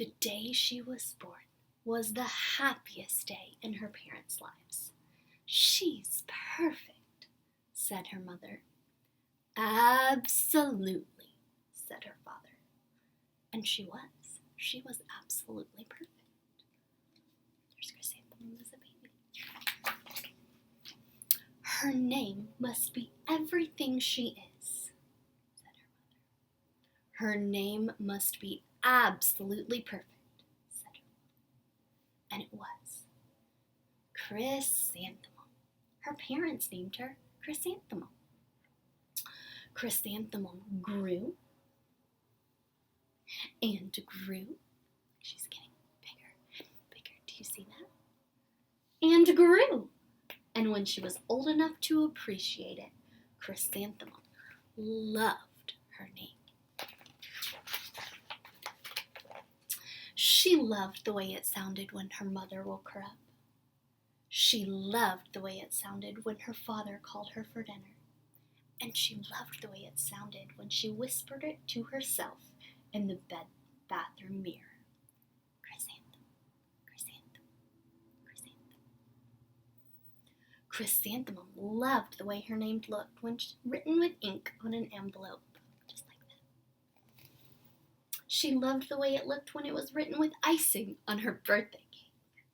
The day she was born was the happiest day in her parents' lives. "She's perfect," said her mother. "Absolutely," said her father. And she was. She was absolutely perfect. There's Chrysanthemum as a baby. "Her name must be everything she is," said her mother. "Her name must be absolutely perfect," said her mother. And it was. Chrysanthemum. Her parents named her Chrysanthemum. Chrysanthemum grew and grew. She's getting bigger and bigger. Do you see that? And grew. And when she was old enough to appreciate it, Chrysanthemum loved her name. She loved the way it sounded when her mother woke her up. She loved the way it sounded when her father called her for dinner. And she loved the way it sounded when she whispered it to herself in the bathroom mirror. Chrysanthemum, chrysanthemum, chrysanthemum. Chrysanthemum loved the way her name looked when written with ink on an envelope, just like that. She loved the way it looked when it was written with icing on her birthday cake.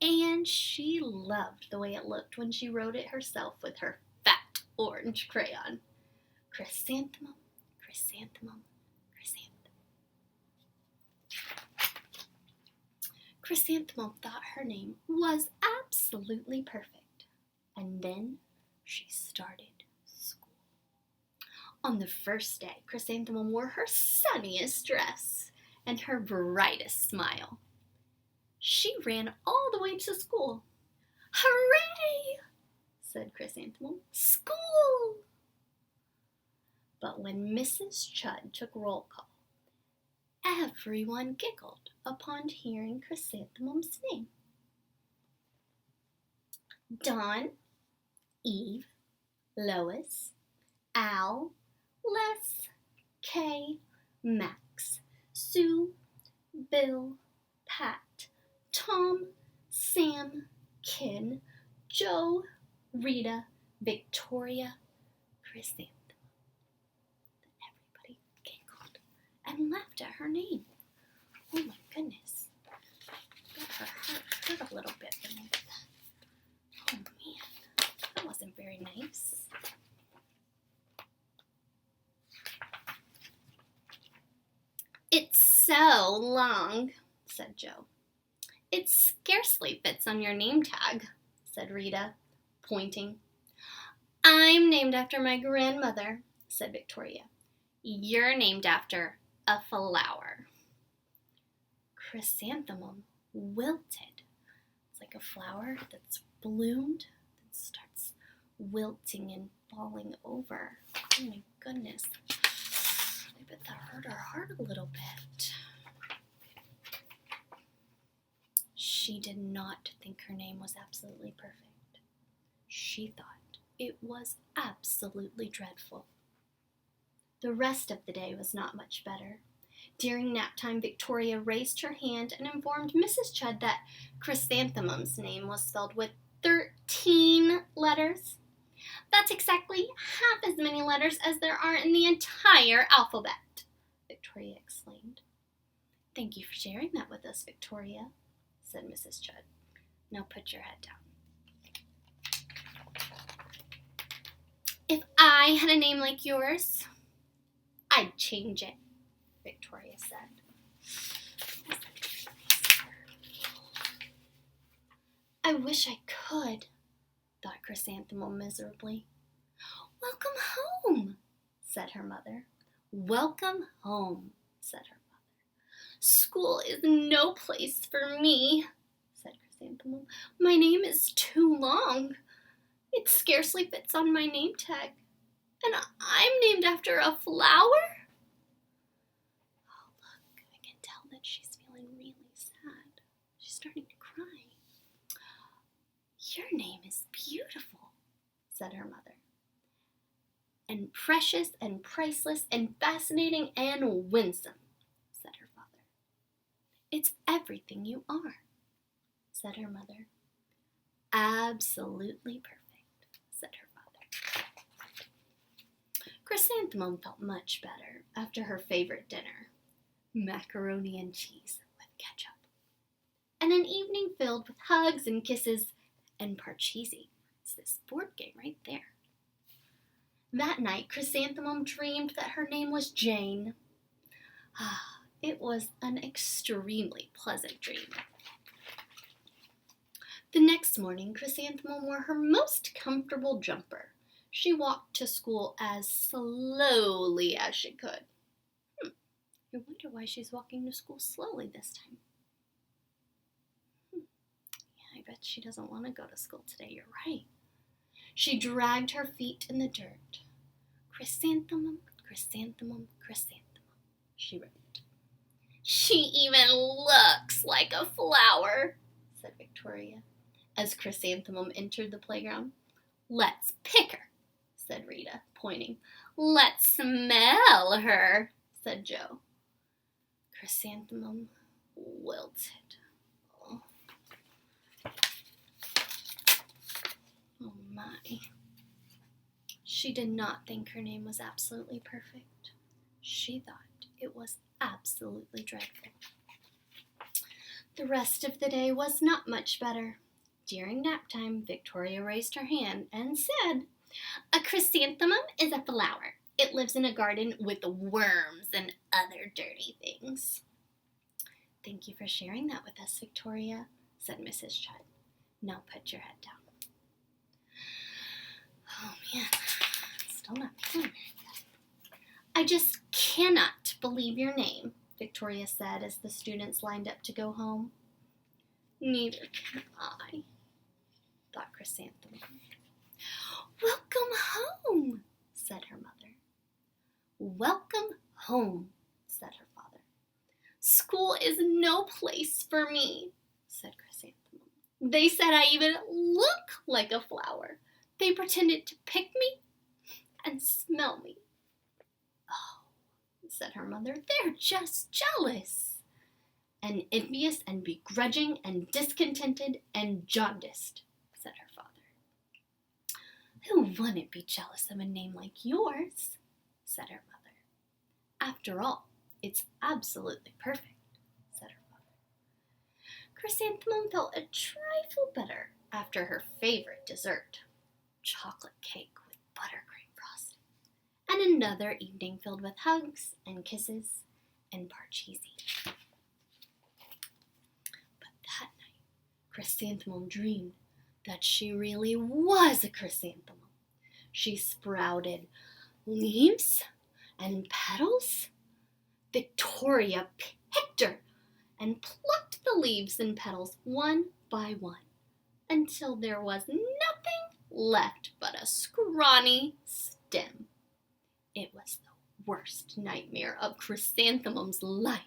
And she loved the way it looked when she wrote it herself with her fat orange crayon. Chrysanthemum, chrysanthemum, chrysanthemum. Chrysanthemum thought her name was absolutely perfect. And then she started school. On the first day, Chrysanthemum wore her sunniest dress and her brightest smile. She ran all the way to school. "Hooray!" said Chrysanthemum. "School!" But when Mrs. Chudd took roll call, everyone giggled upon hearing Chrysanthemum's name. Dawn, Eve, Lois, Al, Les, Kay, Max, Sue, Bill, Pat, Tom, Sam, Ken, Joe, Rita, Victoria, Chrysanthemum. Everybody giggled and laughed at her name. Oh my goodness. Got her heart hurt a little bit when I did that. Oh man, that wasn't very nice. "It's so long," said Joe. "It scarcely fits on your name tag," said Rita, pointing. "I'm named after my grandmother," said Victoria. "You're named after a flower." Chrysanthemum wilted. It's like a flower that's bloomed that starts wilting and falling over. Oh my goodness. I bet that hurt her heart a little bit. She did not think her name was absolutely perfect. She thought it was absolutely dreadful. The rest of the day was not much better. During nap time, Victoria raised her hand and informed Mrs. Chudd that Chrysanthemum's name was spelled with 13 letters. "That's exactly half as many letters as there are in the entire alphabet," Victoria explained. "Thank you for sharing that with us, Victoria," said Mrs. Chudd. "Now put your head down." "If I had a name like yours, I'd change it," Victoria said. "I wish I could," thought Chrysanthemum miserably. "Welcome home," said her mother. "Welcome home," said her mother. "School is no place for me," said Chrysanthemum. "My name is too long. It scarcely fits on my name tag. And I'm named after a flower?" Oh, look, I can tell that she's feeling really sad. She's starting to cry. "Your name is beautiful," said her mother. and precious and priceless and fascinating and winsome, said her father. It's everything you are, said her mother. Absolutely perfect, said her father. Chrysanthemum felt much better after her favorite dinner, macaroni and cheese with ketchup, and an evening filled with hugs and kisses and parcheesi. It's this board game right there. That night, Chrysanthemum dreamed that her name was Jane. It was an extremely pleasant dream. The next morning, Chrysanthemum wore her most comfortable jumper. She walked to school as slowly as she could. I wonder why she's walking to school slowly this time. Yeah, I bet she doesn't want to go to school today. You're right. She dragged her feet in the dirt. Chrysanthemum, chrysanthemum, chrysanthemum, she wrote. She even looks like a flower, said Victoria, as Chrysanthemum entered the playground. Let's pick her, said Rita, pointing. Let's smell her, said Jo. Chrysanthemum wilted. Oh my. She did not think her name was absolutely perfect. She thought it was absolutely dreadful. The rest of the day was not much better. During nap time, Victoria raised her hand and said, A chrysanthemum is a flower. It lives in a garden with worms and other dirty things. Thank you for sharing that with us, Victoria, said Mrs. Chudd. Now put your head down. Oh man, still not feeling very good. I just cannot believe your name, Victoria said as the students lined up to go home. Neither can I, thought Chrysanthemum. Welcome home, said her mother. Welcome home, said her father. School is no place for me, said Chrysanthemum. They said I even look like a flower. They pretended to pick me and smell me. Oh, said her mother, they're just jealous. And envious and begrudging and discontented and jaundiced, said her father. Who wouldn't be jealous of a name like yours, said her mother. After all, it's absolutely perfect, said her father. Chrysanthemum felt a trifle better after her favorite dessert, chocolate cake with buttercream frosting, and another evening filled with hugs and kisses and parcheesi. But that night, Chrysanthemum dreamed that she really was a chrysanthemum. She sprouted leaves and petals. Victoria picked her and plucked the leaves and petals one by one until there was nothing left but a scrawny stem. It was the worst nightmare of Chrysanthemum's life.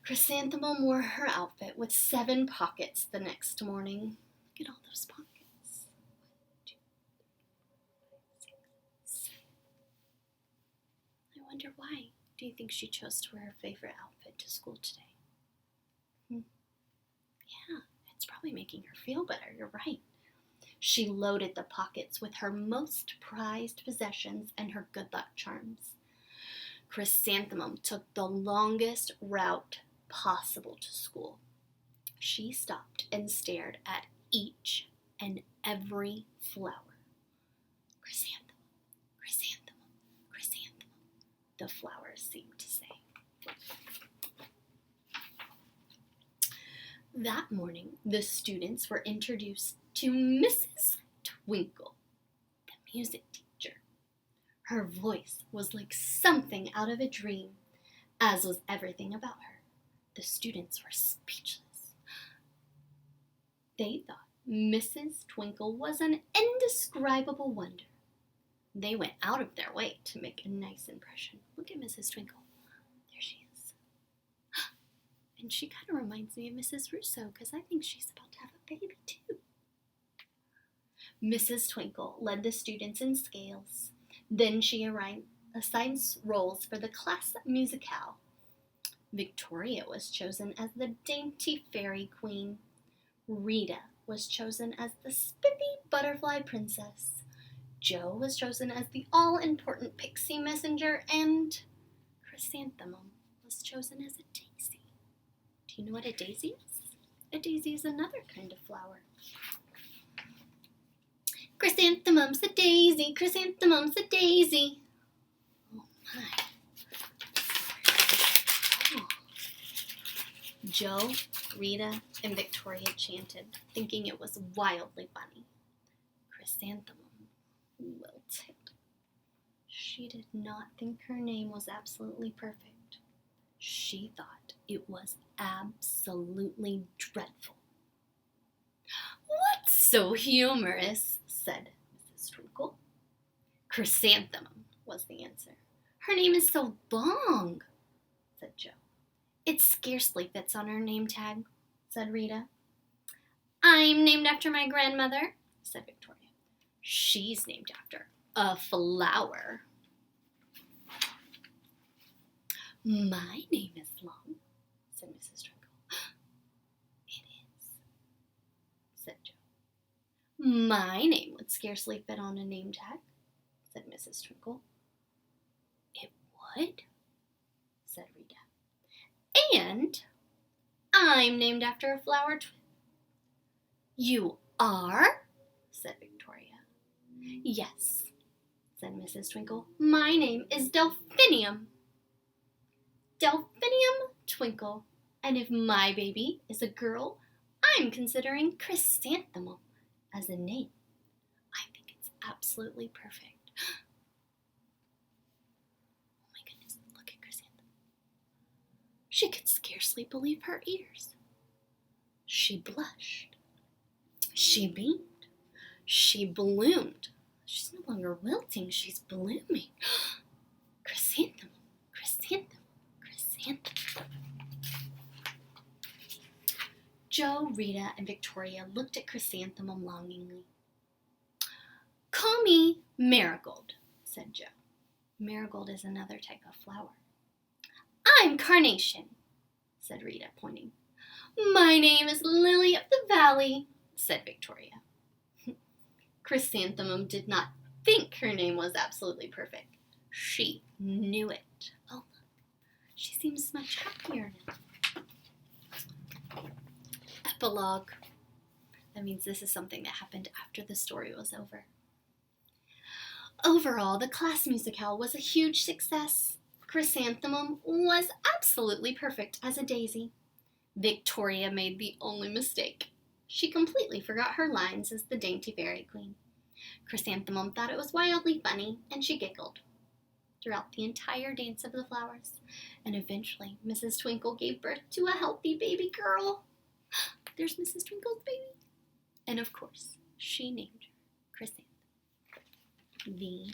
Chrysanthemum wore her outfit with 7 pockets the next morning. Look at all those pockets. 1, 2, 3, 4, 5, 6, 7. I wonder why. Do you think she chose to wear her favorite outfit to school today? Yeah, it's probably making her feel better. You're right. She loaded the pockets with her most prized possessions and her good luck charms. Chrysanthemum took the longest route possible to school. She stopped and stared at each and every flower. Chrysanthemum, chrysanthemum, chrysanthemum, the flowers seemed to say. That morning, the students were introduced to Mrs. Twinkle, the music teacher. Her voice was like something out of a dream, as was everything about her. The students were speechless. They thought Mrs. Twinkle was an indescribable wonder. They went out of their way to make a nice impression. Look at Mrs. Twinkle. There she is. And she kind of reminds me of Mrs. Russo because I think she's about to have a baby too. Mrs. Twinkle led the students in scales. Then she assigned roles for the class musicale. Victoria was chosen as the dainty fairy queen. Rita was chosen as the spiffy butterfly princess. Jo was chosen as the all-important pixie messenger, and Chrysanthemum was chosen as a daisy. Do you know what a daisy is? A daisy is another kind of flower. Chrysanthemum's a daisy, chrysanthemum's a daisy. Oh my. Oh. Jo, Rita, and Victoria chanted, thinking it was wildly funny. Chrysanthemum wilted. She did not think her name was absolutely perfect. She thought it was absolutely dreadful. "What's so humorous?" said Mrs. Twinkle. "Chrysanthemum," was the answer. "Her name is so long," said Jo. "It scarcely fits on her name tag," said Rita. "I'm named after my grandmother," said Victoria. "She's named after a flower." "My name is long," said Mrs. Twinkle. "It is," said Jo. "My name would scarcely fit on a name tag," said Mrs. Twinkle. "It would," said Rita. "And I'm named after a flower too." "You are?" said Victoria. "Yes," said Mrs. Twinkle. "My name is Delphinium. Delphinium Twinkle. And if my baby is a girl, I'm considering Chrysanthemum as a name. I think it's absolutely perfect." Oh my goodness, look at Chrysanthemum. She could scarcely believe her ears. She blushed. She beamed. She bloomed. She's no longer wilting, she's blooming. Chrysanthemum, chrysanthemum, chrysanthemum. Jo, Rita, and Victoria looked at Chrysanthemum longingly. "Call me Marigold," said Jo. Marigold is another type of flower. "I'm Carnation," said Rita, pointing. "My name is Lily of the Valley," said Victoria. Chrysanthemum did not think her name was absolutely perfect. She knew it. Oh, look, she seems much happier now. Epilogue. That means this is something that happened after the story was over. Overall, the class musicale was a huge success. Chrysanthemum was absolutely perfect as a daisy. Victoria made the only mistake. She completely forgot her lines as the dainty fairy queen. Chrysanthemum thought it was wildly funny, and she giggled throughout the entire dance of the flowers. And eventually, Mrs. Twinkle gave birth to a healthy baby girl. There's Mrs. Twinkle's baby. And of course, she named her Chrysanthemum. The